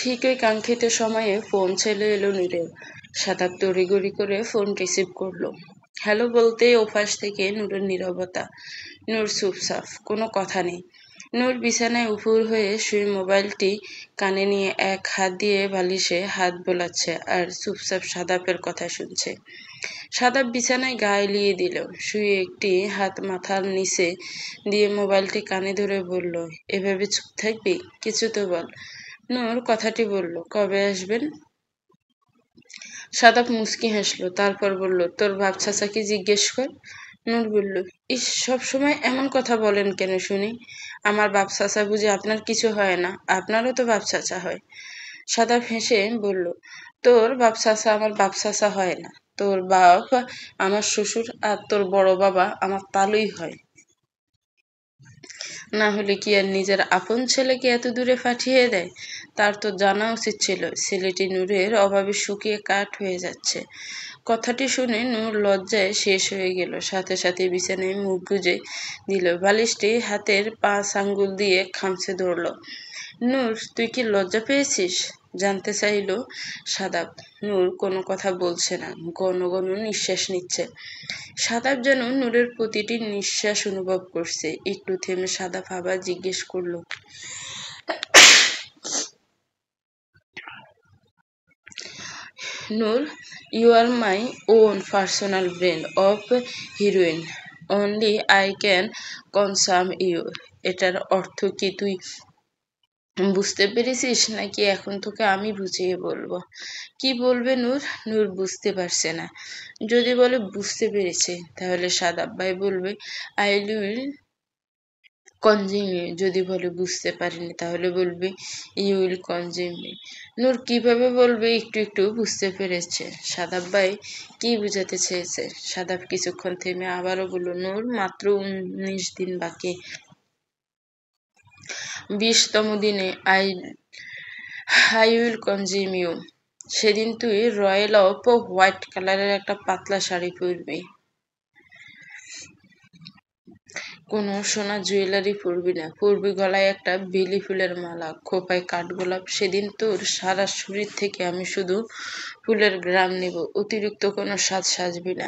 ঠিক ওই কাঙ্ক্ষিত সময়ে ফোন ছেলে এলো নূরের। সাদাব তড়িঘড়ি করে ফোন রিসিভ করলো। হ্যালো বলতেই ওপাশ থেকে নূরের নীরবতা। নূর চুপচাপ, কোনো কথা নেই। নূর বিছানায় উপুর হয়ে শুয়ে মোবাইলটি কানে নিয়ে এক হাত দিয়ে বালিশে হাত বোলাচ্ছে আর চুপচাপ সাদাবের কথা শুনছে। সাদাব বিছানায় গা এলিয়ে দিল, শুয়ে একটি হাত মাথার নিচে দিয়ে মোবাইলটি কানে ধরে বলল, এভাবে চুপ থাকবি? কিছু তো বল। নূর কথাটি বলল, কবে আসবেন? সাদাব মুচকি হাসলো, তারপর বলল, তোর বাপ চাচাকে জিজ্ঞেস কর। নূর বলল, ইস, সবসময় এমন কথা বলেন কেন শুনি? আমার বাপ চাচা বুঝি আপনার কিছু হয় না? আপনারও তো বাপ চাচা হয়। সাদাব হেসে বলল, তোর বাপ চাচা আমার বাপ চাচা হয় না। তোর বাপ আমার শ্বশুর আর তোর বড় বাবা আমার তালুই হয়। না হলে কি আর নিজের আপন ছেলেকে এত দূরে পাঠিয়ে দেয়? তার তো জানা উচিত ছিল ছেলেটি নূরের অভাবে শুকিয়ে কাঠ হয়ে যাচ্ছে। কথাটি শুনে নূর লজ্জায় শেষ হয়ে গেল, সাথে সাথে বিছানায় মুখ গুজে দিল, বালিশটি হাতের 5 আঙ্গুল দিয়ে খামচে ধরল। নূর, তুই কি লজ্জা পেয়েছিস? জানতে চাইল সাদাব। নূর কোনো কথা বলছে না, ঘন ঘন নিঃশ্বাস নিচ্ছে। সাদাব যেন নূরের প্রতিটি নিঃশ্বাস অনুভব করছে। একটু থেমে সাদাব আবার জিজ্ঞেস করলো, Noor, you are my own personal brain of heroin, only I can consume you. এটার অর্থ কি তুই বুঝতে পেরেছিস, নাকি এখন তোকে আমি বুঝিয়ে বলবো? কি বলবে নূর? নূর বুঝতে পারছে না। যদি বলে বুঝতে পেরেছে, তাহলে সাদাব ভাই বলবে, আই উইল কনজিউম মি। যদি বলে বুঝতে পারিনি, তাহলে বলবে, ইউ উইল কনজিউম মি। নূর কিভাবে বলবে একটু একটু বুঝতে পেরেছে সাদাব ভাই কি বুঝাতে চেয়েছে। সাদাব কিছুক্ষণ থেমে আবারও বলল, নূর, মাত্র 19 দিন বাকি। 20তম দিনে আই উইল কনজিউম ইউ। সেদিন তুই রয়্যাল অফ হোয়াইট কালারের একটা পাতলা শাড়ি পরবি। কোনো সোনা জুয়েলারি পরবি না, পরবি গলায় একটা বেলি ফুলের মালা, খোঁপায় কাঠগোলাপ। সেদিন তোর সারা শরীর থেকে আমি শুধু ফুলের ঘ্রাণ নেব। অতিরিক্ত কোনো সাজ সাজবি না,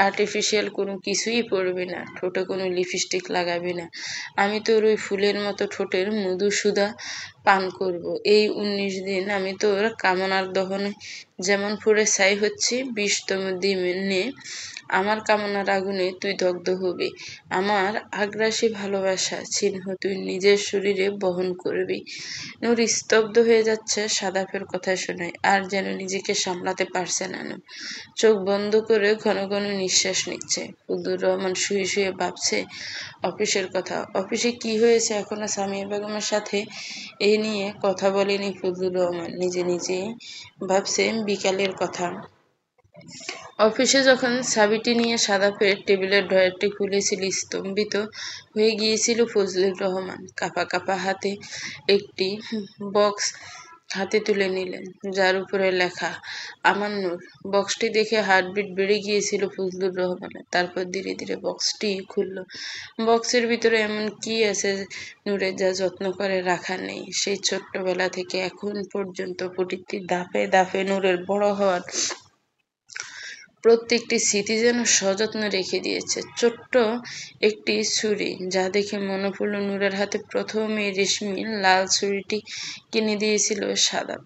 আর্টিফিশিয়াল কোনো কিছুই পরবি না, ঠোঁটে কোনো লিপস্টিক লাগাবি না। আমি তোর ওই ফুলের মতো ঠোঁটের মধুসূধা পান করব। এই 19 দিন আমি তোর কামনার দহনে যেমন পুড়ে ছাই হচ্ছি, 20তম দিনে আমার কামনার আগুনে তুই দগ্ধ হবি। আমার আগ্রাসী ভালোবাসা চিহ্ন তুই নিজের শরীরে বহন করবি। নূর স্তব্ধ হয়ে যাচ্ছে সাদাফের কথা শুনে, আর যেন নিজেকে সামলাতে পারছে না। নূর চোখ বন্ধ করে ঘন ঘন নিঃশ্বাস নিচ্ছে। ফজলুর রহমান শুয়ে শুয়ে ভাবছে অফিসের কথা। অফিসে কি হয়েছে এখনো সামিয়া বেগমের সাথে এই নিয়ে কথা বলেনি ফজলুর রহমান। নিজে নিজে ভাবছে বিকালের কথা। অফিসে যখন চাবিটি নিয়ে সাদাফের টেবিলের ড্রয়ারটি খুলেছিল, স্তম্ভিত হয়ে গিয়েছিল ফজলুর রহমান। কাঁপা কাঁপা হাতে একটি বক্স হাতে তুলে নিলেন, যার উপরে লেখা আমার নূর। বক্সটি দেখে হার্টবিট বেড়ে গিয়েছিল ফজলুর রহমানের। তারপর ধীরে ধীরে বক্সটি খুলল। বক্সের ভিতরে এমন কি আছে নূরের যা যত্ন করে রাখা নেই। সেই ছোট্টবেলা থেকে এখন পর্যন্ত প্রতিটি ধাপে ধাপে নূরের বড় হওয়ার প্রত্যেকটি স্মৃতি যেন সযত্নে রেখে দিয়েছে। ছোট্ট একটি ছুরি, যা দেখে মনে পড়ল নূরের হাতে প্রথম এই রেশমি লাল ছুরিটি কিনে দিয়েছিল সাদাব,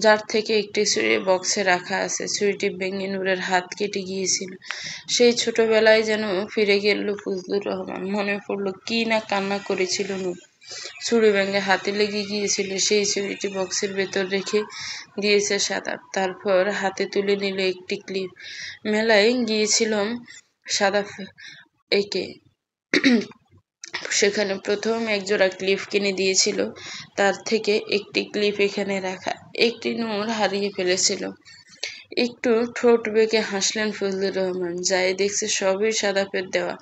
যার থেকে একটি ছুরি বক্সে রাখা আছে। ছুরিটি ভেঙে নূরের হাত কেটে গিয়েছিল। সেই ছোটবেলায় যেন ফিরে গেল ফজলুর রহমান। মনে পড়ল কি না কান্না করেছিল নূর। ছুরি ভেঙে হাতে লেগে গিয়েছিল। সেই ছুরিটি বক্সের ভেতর রেখে দিয়েছে সাদাব। তারপর হাতে তুলে নিল একটি ক্লিপ। মেলায় গিয়েছিলাম সাদা একে সেখানে প্রথম একজোড়া ক্লিপ কিনে দিয়েছিল, তার থেকে একটি ক্লিপ এখানে রাখা। একটি নূর হারিয়ে ফেলেছিল। একটু ঠোঁট বেঁকে হাসলেন ফজলুর রহমান। যাই দেখছে সবই সাদাপের দেওয়া।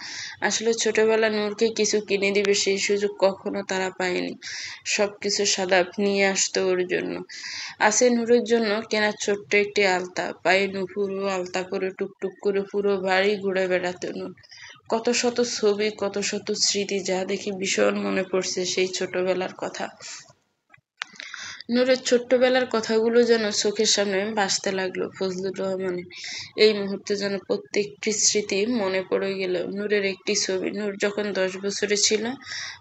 আসলে ছোটবেলা নূরকে কিছু কিনে দিবে সেই সুযোগ কখনো তারা পায়নি। সবকিছু সাদাপ নিয়ে আসতো ওর জন্য। আছে নূরের জন্য কেনা ছোট্ট একটি আলতা, পায়ে নুপুর ও আলতা পরে টুকটুক করে পুরো বাড়ি ঘুরে বেড়াতো নূর। কত শত ছবি, কত শত স্মৃতি, যা দেখে ভীষণ মনে পড়ছে সেই ছোটবেলার কথা। নূরের ছোট্টবেলার কথাগুলো যেন চোখের সামনে ভাসতে লাগলো। ফজলুর রহমানের এই মুহূর্তে যেন প্রত্যেকটি স্মৃতি মনে পড়ে গেল। নূরের একটি ছবি, নূর যখন 10 বছরে ছিল,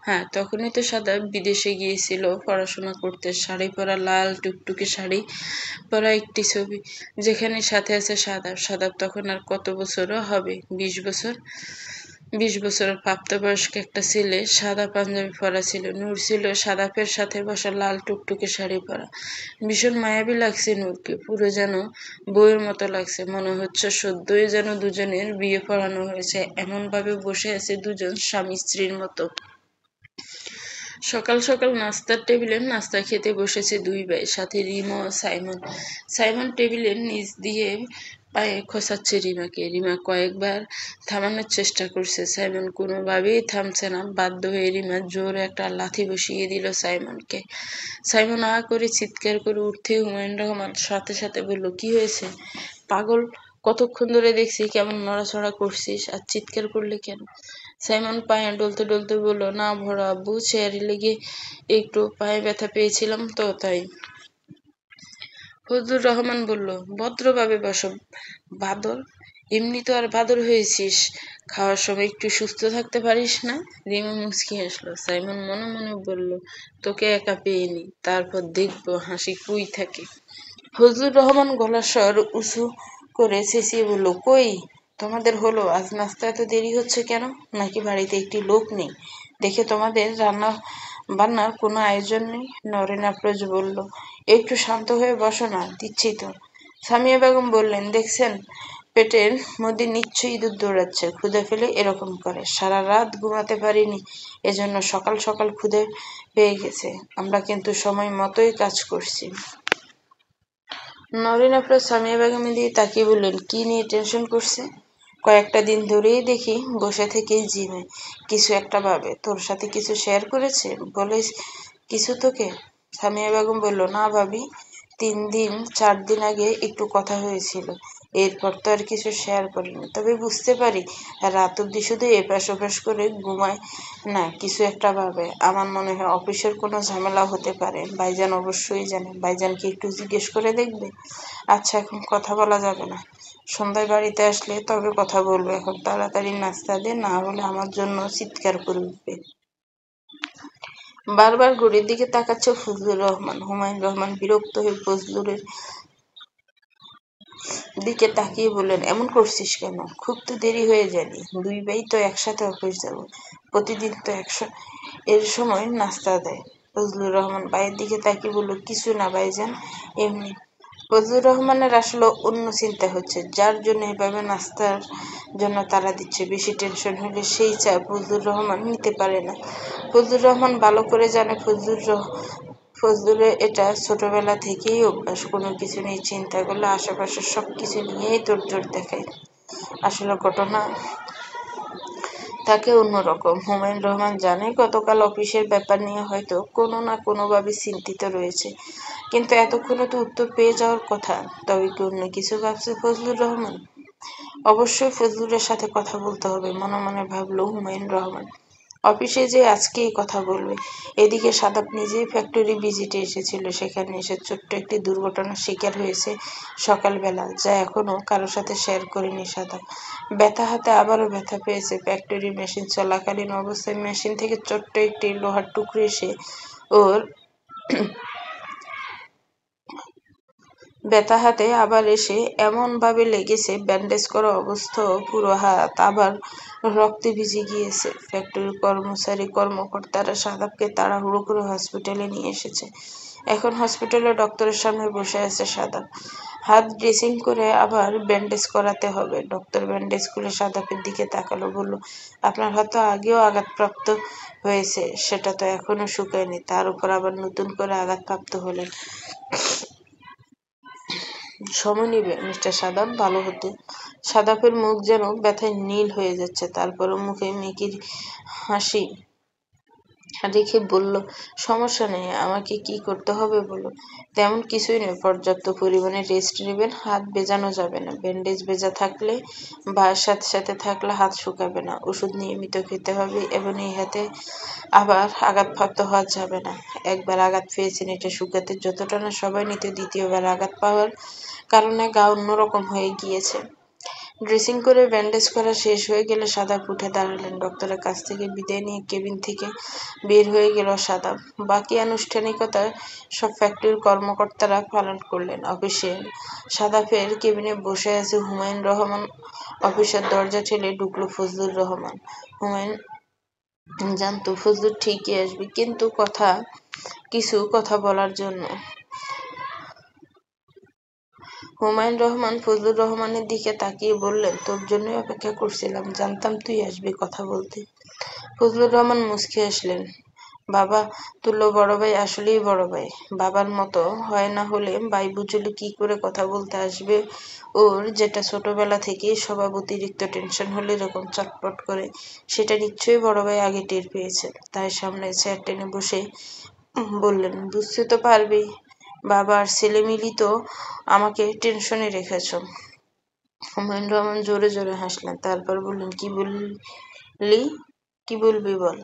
হ্যাঁ তখনই তো সাদাব বিদেশে গিয়েছিল পড়াশোনা করতে। শাড়ি পরা, লাল টুকটুকে শাড়ি পরা একটি ছবি, যেখানে সাথে আছে সাদাব। সাদাব তখন আর কত বছরও হবে, 20 বছর। 20 বছরের প্রাপ্তবয়স্ক একটা ছেলে, সাদা পাঞ্জাবি পরা ছিল। নূর ছিল সাদাপের সাথে বসা, লাল টুকটুকে শাড়ি পরা। ভীষণ মায়াবী লাগছে নূরকে, পুরো যেন বইয়ের মতো লাগছে। মনে হচ্ছে সদ্যই যেন দুজনের বিয়ে পড়ানো হয়েছে, এমন ভাবে বসে আছে দুজন স্বামী স্ত্রীর মতো। সকাল সকাল নাস্তার টেবিলে নাস্তা খেতে বসেছে দুই ভাই, সাথে রিমা ও সাইমন। সাইমন টেবিলের নিচ দিয়ে পায়ে খসাচ্ছে রিমাকে। রিমা কয়েকবার থামানোর চেষ্টা করছে, সাইমন কোনোভাবেই থামছে না। বাধ্য হয়ে রিমা জোর একটা লাথি বসিয়ে দিল সাইমনকে। সাইমন আ করে চিৎকার করে উঠতে হুমায়ুন রহমান সাথে সাথে বলল, কি হয়েছে পাগল? কতক্ষণ ধরে দেখছি কেমন নড়াচড়া করছিস, আর চিৎকার করলে কেন? সাইমন পায়ে ডলতে ডলতে বলল, না ভরা আব্বু, চেয়ারে লেগে একটু পায়ে ব্যথা পেয়েছিলাম তো তাই। ফজলুর রহমান বলল, ভদ্রভাবে বসো বাদর, এমনি তো আর বাদর হয়েছিস, খাওয়ার সময় একটু সুস্থ থাকতে পারিস না? রিমা মুচকি হাসলো। সাইমন মনে মনে বলল, তোকে একা পেয়েনি, তারপর দেখবো হাসি কুই থাকে। ফজলুর রহমান গলার স্বর উঁচু করে চেঁচিয়ে বলল, কই তোমাদের হলো? আজ নাস্তা এত দেরি হচ্ছে কেন? নাকি বাড়িতে একটি লোক নেই দেখে তোমাদের রান্না বান্নার কোনো আয়োজন নেই? নরেন আফরোজ বলল, একটু শান্ত হয়ে বসো না, দিচ্ছি তো। সামিয়া বেগম বললেন, দেখছেন পেটের মধ্যে নিশ্চয়ই ইঁদুর দৌড়াচ্ছে, ক্ষুধে ফেলে এরকম করে। সারা রাত ঘুমাতে পারিনি, এজন্য সকাল সকাল ক্ষুধে পেয়ে গেছে। আমরা কিন্তু সময় মতোই কাজ করছি। নরেন আফরোজ সামিয়া বেগমের দিকে তাকিয়ে বললেন, কি নিয়ে টেনশন করছে? কয়েকটা দিন ধরেই দেখি বসে থেকেই জিমে কিছু একটা ভাবে। তোর সাথে কিছু শেয়ার করেছে বলে কিছু তোকে? সামিয়া বেগম বলল, না ভাবি, 4 দিন আগে একটু কথা হয়েছিল, এরপর তো আর কিছু শেয়ার করিনি। তবে বুঝতে পারি রাত অব্দি শুধু এপাশ ওপাশ করে ঘুমায় না, কিছু একটা ভাবে। আমার মনে হয় অফিসের কোনো ঝামেলা হতে পারে। ভাইজান অবশ্যই জানে, ভাইজানকে একটু জিজ্ঞেস করে দেখবে? আচ্ছা, এখন কথা বলা যাবে না, সন্ধ্যায় বাড়িতে আসলে তবে কথা বলবো। এখন তাড়াতাড়ি নাস্তা দে, না হলে আমার জন্য চিৎকার করে উঠবে। বারবার ঘড়ির দিকে তাকাচ্ছে ফজলুর রহমান। হুমায়ুন রহমান বিরক্ত হয়ে ফজলুরের দিকে তাকিয়ে বললেন, এমন করছিস কেন? খুব তো দেরি হয়ে যায়নি? দুই ভাই তো একসাথে অফিস যাব, প্রতিদিন তো এর সময় নাস্তা দেয়। ফজলুর রহমান ভাইয়ের দিকে তাকিয়ে বলল, কিছু না ভাইজান, এমনি। ফজলুর রহমানের আসলে অন্য চিন্তা হচ্ছে, যার জন্য এভাবে নাস্তার জন্য তাড়া দিচ্ছে। বেশি টেনশন হলে সেই চাপ ফজলুর রহমান নিতে পারে না। ফজলুর রহমান ভালো করে জানে ফজলুরের এটা ছোটবেলা থেকেই অভ্যাস। কোনো কিছু নিয়ে চিন্তা করলে আশেপাশের সবকিছু নিয়েই তোড়জোড় দেখায়। আসলে ঘটনা তাকে অন্যরকম। হুমায়ুন রহমান জানে গতকাল অফিসের ব্যাপার নিয়ে হয়তো কোনো না কোনোভাবে চিন্তিত রয়েছে, কিন্তু এতক্ষণে তো উত্তর পেয়ে যাওয়ার কথা। তবে কি অন্য কিছু ভাবছে ফজলুর রহমান? অবশ্যই ফজলুরের সাথে কথা বলতে হবে, মনে মনে ভাবল হুমায়ুন রহমান। অফিসে যে আজকেই কথা বলবে। এদিকে সাদাব নিজেই ফ্যাক্টরি ভিজিটে এসেছিল, সেখানে এসে ছোট্ট একটি দুর্ঘটনার শিকার হয়েছে সকালবেলা, যা এখনো কারোর সাথে শেয়ার করেনি সাদাব। ব্যথা হাতে আবারও ব্যথা পেয়েছে। ফ্যাক্টরি মেশিন চলাকালীন অবস্থায় মেশিন থেকে ছোট্ট একটি লোহার টুকরো এসে ওর ব্যথা হাতে আবার এসে এমন ভাবে লেগেছে, ব্যান্ডেজ করা অবস্থাও পুরো হাত আবার রক্তে ভিজে গিয়েছে। ফ্যাক্টরির কর্মকর্তারা সাদাবকে তাড়াহুড়ো করে হসপিটালে নিয়ে এসেছে। এখন হসপিটালে ডক্টরের সামনে বসে আছে সাদাব। হাত ড্রেসিং করে আবার ব্যান্ডেজ করাতে হবে। ডক্টর ব্যান্ডেজ খুলে সাদাবের দিকে তাকালো, বলল, আপনার হাত তো আগেও আঘাতপ্রাপ্ত হয়েছে, সেটা তো এখনো শুকায়নি, তার উপর আবার নতুন করে আঘাতপ্রাপ্ত হলেন। সময় নিবে মিস্টার সাদাব ভালো হতে। সাদাবের মুখ যেন ব্যথায় নীল হয়ে যাচ্ছে, তারপরও মুখে মেকির হাসি রেখে বলল, সমস্যা নেই, আমাকে কি করতে হবে বলো। তেমন কিছুই নয়, পর্যাপ্ত পরিমাণে রেস্ট নেবেন, হাত ভেজানো যাবে না, ব্যান্ডেজ ভেজা থাকলে বা সাথে সাথে থাকলে হাত শুকাবে না, ওষুধ নিয়মিত খেতে হবে এবং এই হাতে আবার আঘাতপ্রাপ্ত হওয়া যাবে না। একবার আঘাত পেয়েছেন, এটা শুকাতে যতটা না সময় নিত, দ্বিতীয়বার আঘাত পাওয়ার কারণে গা অন্যরকম হয়ে গিয়েছে। ড্রেসিং করে ব্যান্ডেজ করা শেষ হয়ে গেলে সাদাব উঠে দাঁড়ালেন। ডক্টরের কাছ থেকে বিদায় নিয়ে কেবিন থেকে বের হয়ে গেল সাদাব। বাকি আনুষ্ঠানিকতা সব ফ্যাক্টরির কর্মকর্তারা পালন করলেন। অফিসে সাদাবের কেবিনে বসে আছে হুমায়ুন রহমান। অফিসের দরজা ঠেলে ঢুকলো ফজলুর রহমান। হুমায়ুন জানতো ফজলু ঠিকই আসবে, কিন্তু কিছু কথা বলার জন্য। হুমায়ুন রহমান ফজলুর রহমানের দিকে তাকিয়ে বললেন, তোর জন্যই অপেক্ষা করছিলাম, জানতাম তুই আসবি কথা বলতে। ফজলুর রহমান মুচকি হাসলেন। বাবা তুল্য বড় ভাই আসলেই বড় ভাই, বাবার মতো হয় না হলে ভাই বুঝলে কি করে কথা বলতে আসবে ওর, যেটা ছোটবেলা থেকেই স্বভাব। অতিরিক্ত টেনশন হলে এরকম চটপট করে, সেটা নিশ্চয়ই বড় ভাই আগে টের পেয়েছে। তাই সামনে চেয়ার টেনে বসে বললেন, বুঝতে তো পারবি, বাবা আর ছেলে মিলি তো আমাকে টেনশনে রেখেছ। হুমায়ুন রহমান জোরে জোরে হাসলেন, তারপর বললেন, কি বলবি বল।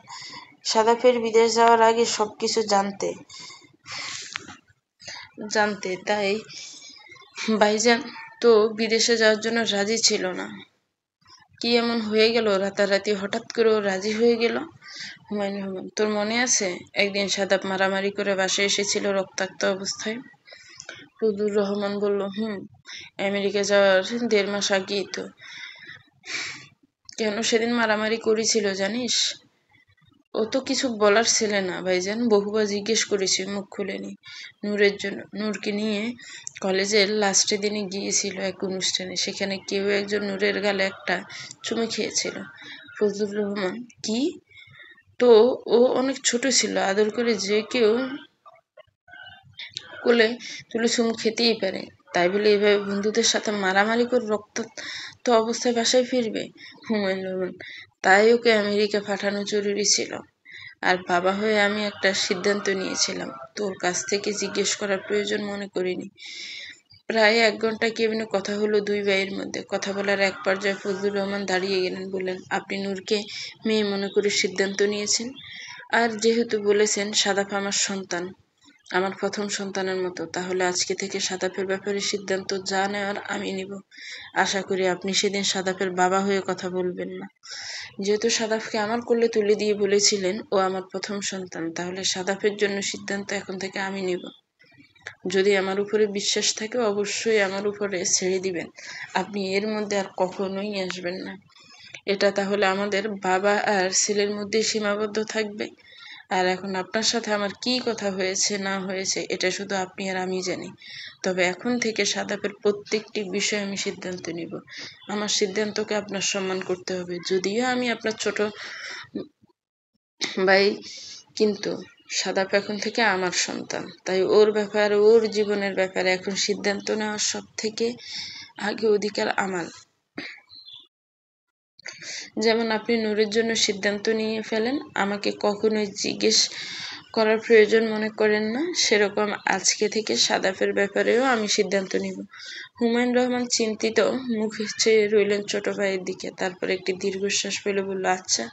সাদাফের বিদেশ যাওয়ার আগে সবকিছু জানতে তাই ভাইজান তো বিদেশে যাওয়ার জন্য রাজি ছিল না। কি এমন হয়ে গেল রাতারাতি হঠাৎ করে ও রাজি হয়ে গেল? হুমায়ুন রহমান, তোর মনে আছে একদিন সাদাব মারামারি করে বাসায় এসেছিল রক্তাক্ত অবস্থায়? ফজলুর রহমান বলল, আমেরিকা যাওয়ার 1.5 মাস আগেই তো। কেন সেদিন মারামারি করেছিল জানিস? ও তো কিছু বলার ছেলে না ভাইজান, বহুবার জিজ্ঞেস করেছি, মুখ খুলেনি। নূরের জন্য, নূরকে নিয়ে কলেজের লাস্টের দিনে গিয়েছিল এক অনুষ্ঠানে, সেখানে কেউ একজন নূরের গালে একটা চুমু খেয়েছিল। ফজলুর রহমান, কি? তো ও অনেক ছোট ছিল, আদর করে যে কেউ কোলে তুলে চুমু খেতেই পারে, তাই বলে এভাবে বন্ধুদের সাথে মারামারি করে রক্তাক্ত অবস্থায় বাসায় ফিরবে? হুমায়ুন রহমান, তাই ওকে আমেরিকা পাঠানো জরুরি ছিল। আর বাবা হয়ে আমি একটা সিদ্ধান্ত নিয়েছিলাম, তোর কাছ থেকে জিজ্ঞেস করার প্রয়োজন মনে করিনি। প্রায় 1 ঘন্টা কেবিনে কথা হলো দুই ভাইয়ের মধ্যে। কথা বলার এক পর্যায়ে ফজলুর রহমান দাঁড়িয়ে গেলেন, বললেন, আপনি নূরকে মেয়ে মনে করে সিদ্ধান্ত নিয়েছেন, আর যেহেতু বলেছেন সাদাফ আমার সন্তান, আমার প্রথম সন্তানের মতো, তাহলে আজকে থেকে সাদাফের ব্যাপারে সিদ্ধান্ত যা নেওয়ার আমি নিব। আশা করি আপনি সেদিন সাদাফের বাবা হয়ে কথা বলবেন না। যেহেতু সাদাফকে আমার কোলে তুলে দিয়ে বলেছিলেন ও আমার প্রথম সন্তান, তাহলে সাদাফের জন্য সিদ্ধান্ত এখন থেকে আমি নিব। যদি আমার উপরে বিশ্বাস থাকে অবশ্যই আমার উপরে ছেড়ে দিবেন, আপনি এর মধ্যে আর কখনোই আসবেন না। এটা তাহলে আমাদের বাবা আর ছেলের মধ্যে সীমাবদ্ধ থাকবে। আর এখন আপনার সাথে আমার কি কথা হয়েছে না হয়েছে এটা শুধু আপনি আর আমি জানি। তবে এখন থেকে সাদাপের প্রত্যেকটি বিষয়ে আমি সিদ্ধান্ত নিব। আমার সিদ্ধান্তকে আপনার সম্মান করতে হবে, যদিও আমি আপনার ছোট ভাই, কিন্তু সাদাপ এখন থেকে আমার সন্তান, তাই ওর ব্যাপারে, ওর জীবনের ব্যাপারে এখন সিদ্ধান্ত নেওয়ার সব থেকে আগে অধিকার আমার। যেমন আপনি নূরের জন্য সিদ্ধান্ত নিয়ে ফেলেন, আমাকে কখনোই জিজ্ঞেস করার প্রয়োজন মনে করেন না, সেরকম আজকে থেকে সাদাফের ব্যাপারেও আমি সিদ্ধান্ত নিব। হুমায়ুন রহমান চিন্তিত মুখে চেয়ে রইলেন ছোট ভাইয়ের দিকে, তারপর একটি দীর্ঘশ্বাস ফেলে বলল, আচ্ছা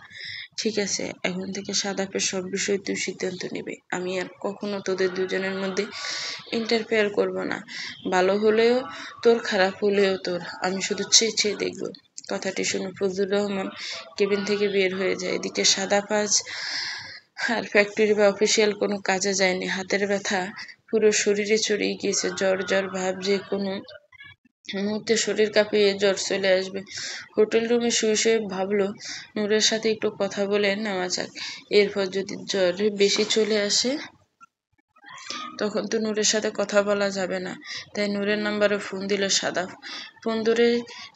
ঠিক আছে, এখন থেকে সাদাফের সব বিষয় তুই সিদ্ধান্ত নিবি, আমি আর কখনো তোদের দুজনের মধ্যে ইন্টারফেয়ার করব না। ভালো হলেও তোর, খারাপ হলেও তোর, আমি শুধু চেয়ে চেয়ে দেখব। কথাটি শুনে ফজলুর রহমান কেবিন থেকে বের হয়ে যায়। এদিকে সাদাপ আজ আর ফ্যাক্টরি বা অফিসিয়াল কোনো কাজে যায়নি। হাতের ব্যথা পুরো শরীরে ছড়িয়ে গিয়েছে, জ্বর জ্বর ভাব, যে কোনো মুহূর্তে শরীর কাঁপিয়ে জ্বর চলে আসবে। হোটেল রুমে শুয়ে শুয়ে ভাবলো, নূরের সাথে একটু কথা বলে নেওয়া যাক, এরপর যদি জ্বর বেশি চলে আসে তখন তো নূরের সাথে কথা বলা যাবে না। তাই নূরের নাম্বারে ফোন দিল সাদাফ। ফোন ধরে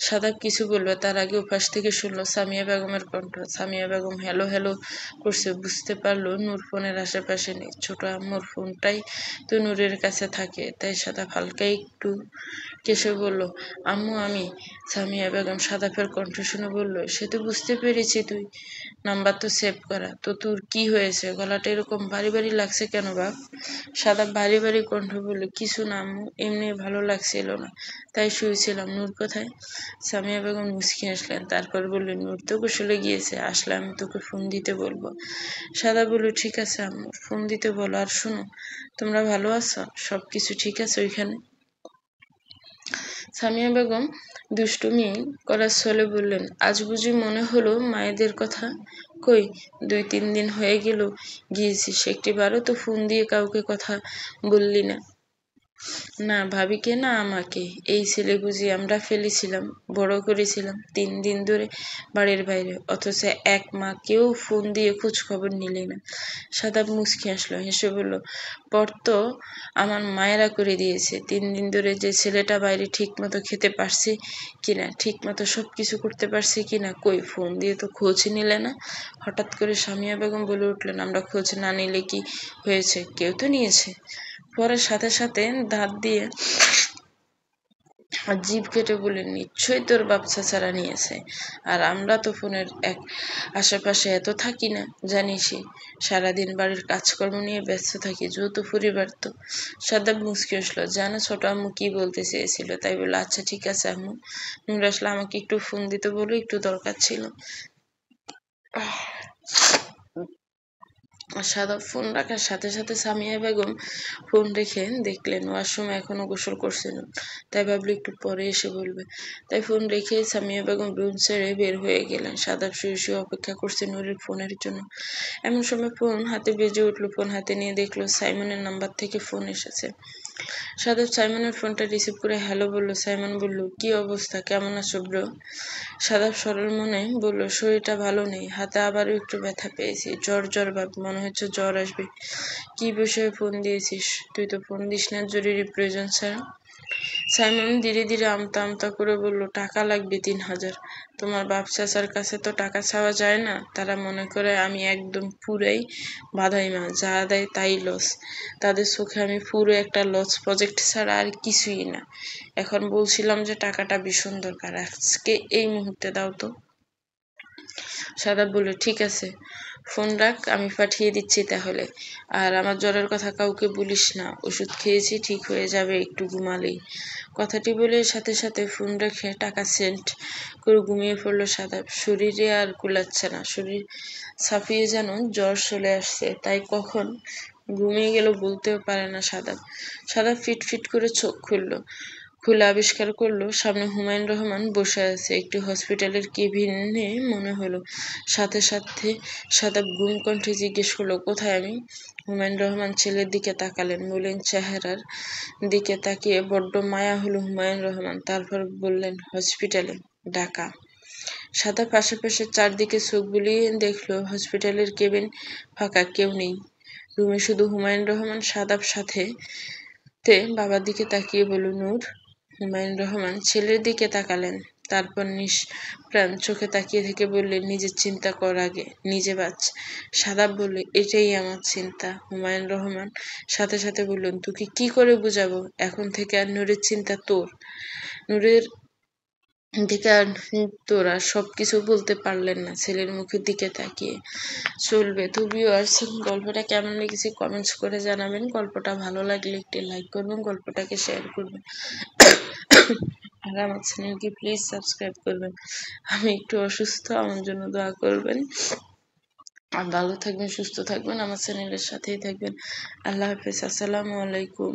সাদাফ কিছু বলবে তার আগে ওপাশ থেকে শুনলো সামিয়া বেগমের কণ্ঠ। সামিয়া বেগম হ্যালো হ্যালো করছে, বুঝতে পারলো নূর ফোনের আশেপাশে নেই। ছোট আম্মুর ফোনটাই তো নূরের কাছে থাকে, তাই সাদাফ হালকা একটু কেশব বলল, আম্মু আমি। সামিয়া বেগম সাদাফের কণ্ঠ শুনে বলল, সে তো বুঝতে পেরেছি তুই। নাম্বার তো সেভ করা। তো তোর কি হয়েছে? গলাটা এরকম ভারী ভারী লাগছে কেন বাপ? সাদা ভারী ভারী কণ্ঠ বলল, কিছু না আম্মু, এমনি ভালো লাগছিল না, তাই শুয়েছিলাম। নূর কোথায়? সামিয়া বেগম মুচকি আসলেন, তারপর বললেন, নূর তো গোসলে গিয়েছে, আসলে আমি তোকে ফোন দিতে বলবো। সাদা বলল, ঠিক আছে আম্মু, ফোন দিতে বলো। আর শোনো, তোমরা ভালো আছো? সবকিছু ঠিক আছে ওইখানে? সামিয়া বেগম দুষ্টুমি করার ছলে বললেন, আজ বুঝি মনে হলো মায়েদের কথা? কই, 2-3 দিন হয়ে গেল গিয়েছিস, একটিবারও তো ফোন দিয়ে কাউকে কথা বললি না। না ভাবিকে, না আমাকে। এই ছেলে বুঝি আমরা ফেলেছিলাম, বড় করেছিলাম 3 দিন ধরে বাড়ির বাইরে, অথচ এক মাকেও ফোন দিয়ে খোঁজ খবর নিলে না। সাদাব মুচকি আসলো, হেসে বলল, পর তো আমার মায়েরা করে দিয়েছে। 3 দিন ধরে যে ছেলেটা বাইরে ঠিক মতো খেতে পারছে কিনা, ঠিক মতো সবকিছু করতে পারছে কিনা, কই ফোন দিয়ে তো খোঁজ নিলে না। হঠাৎ করে সামিয়া বেগম বলে উঠলেন, আমরা খোঁজ না নিলে কি হয়েছে, কেউ তো নিয়েছে। পরে সাথে সাথে দাঁত দিয়ে জিভ কেটে বললেন, নিশ্চয়ই তোর বাপ চাচারা নিয়েছে। আর আমরা তো ফোনের আশেপাশে এত থাকি না, জানিসই, সারাদিন বাড়ির কাজকর্ম নিয়ে ব্যস্ত থাকি, যৌথ পরিবার তো। সাদ্দাম মুচকি আসলো, জানো ছোট আম্মু কি বলতে চেয়েছিল? তাই বললো, আচ্ছা ঠিক আছে আম্মু, নূর আসলে আমাকে একটু ফোন দিতে বলো, একটু দরকার ছিল। সাদা ফোন রাখার সাথে সাথে সামিয়া বেগম ফোন রেখে দেখলেন ওয়াশরুমে এখনো গোসল করছিল, তাই ভাবলো একটু পরে এসে বলবে। তাই ফোন রেখে সামিয়া বেগম রুম ছেড়ে বের হয়ে গেলেন। সাদাব শুয়ে শুয়ে অপেক্ষা করছে নূরের ফোনের জন্য। এমন সময় ফোন হাতে বেজে উঠলো। ফোন হাতে নিয়ে দেখলো সাইমনের নাম্বার থেকে ফোন এসেছে। সাদাব সাইমনের ফোনটা রিসিভ করে হ্যালো বলল। সাইমন বলল, কি অবস্থা, কেমন আছো ব্রো? সাদাব সরল মনে বলল, শরীরটা ভালো নেই, হাতে আবারও একটু ব্যথা পেয়েছি, জ্বর জ্বর ভাব, মনে হচ্ছে জ্বর আসবে। কি বিষয়ে ফোন দিয়েছিস? তুই তো ফোন দিস না জরুরি প্রয়োজন ছাড়া। সাইমন ধীরে ধীরে আমতা আমতা করে বলল, টাকা লাগবে 3,000। তোমার বাপ চাচার কাছে তো টাকা চাওয়া যায় না, তারা মনে করে আমি একদম পুরাই বাধাই মা, যা দেয় তাই লস। তাদের চোখে আমি পুরো একটা লস প্রজেক্ট ছাড়া আর কিছুই না। এখন বলছিলাম যে টাকাটা ভীষণ দরকার, আজকে এই মুহূর্তে দাও তো। সাদাব বলল, ঠিক আছে, ফোন রাখ, আমি পাঠিয়ে দিচ্ছি তাহলে। আর আমার জ্বরের কথা কাউকে বলিস না, ওষুধ খেয়েছি, ঠিক হয়ে যাবে একটু ঘুমালেই। কথাটি বলে সাথে সাথে ফোন রেখে টাকা সেন্ড করে ঘুমিয়ে পড়ল সাদাব। শরীরে আর কুলাচ্ছে না, শরীর ছাপিয়ে যেন জ্বর চলে আসছে, তাই কখন ঘুমিয়ে গেল বলতেও পারে না সাদাব। সাদাব ফিট ফিট করে চোখ খুলে আবিষ্কার করলো সামনে হুমায়ুন রহমান বসে আছে। একটি হসপিটালের কেবিনে মনে হলো। সাথে সাথে সাদাব ঘুম কণ্ঠে জিজ্ঞেস করলো, কোথায় আমি? হুমায়ুন রহমান ছেলের দিকে তাকালেন। মলিন চেহারার দিকে তাকিয়ে বড্ড মায়া হলো হুমায়ুন রহমান। তারপর বললেন, হসপিটালে, ঢাকা। সাদাব আশেপাশে চারদিকে চোখ বুলিয়ে দেখলো হসপিটালের কেবিন ফাঁকা, কেউ নেই। রুমে শুধু হুমায়ুন রহমান। সাদাব সাথে বাবার দিকে তাকিয়ে বলল, নূর। হুমায়ুন রহমান ছেলের দিকে তাকালেন, তারপর নিষ্প্রাণ চোখে তাকিয়ে থেকে বললেন, নিজের চিন্তা কর আগে, নিজে বাঁচ। সাদাব বলল, এটাই আমার চিন্তা। হুমায়ুন রহমান সাথে সাথে বললেন, তোকে কি করে বুঝাবো, এখন থেকে আর নূরের চিন্তা তোর। নূরের দিকে আর তোরা সবকিছু বলতে পারলেন না ছেলের মুখের দিকে তাকিয়ে। চলবে তো ভিউয়ার্স, গল্পটা কেমন লেগেছে কমেন্টস করে জানাবেন। গল্পটা ভালো লাগলে একটি লাইক করবেন, গল্পটাকে শেয়ার করবেন, আর আমার চ্যানেলকে প্লিজ সাবস্ক্রাইব করবেন। আমি একটু অসুস্থ, আমার জন্য দোয়া করবেন। আর ভালো থাকবেন, সুস্থ থাকবেন, আমার চ্যানেলের সাথেই থাকবেন। আল্লাহ হাফেজ, আসসালামু আলাইকুম।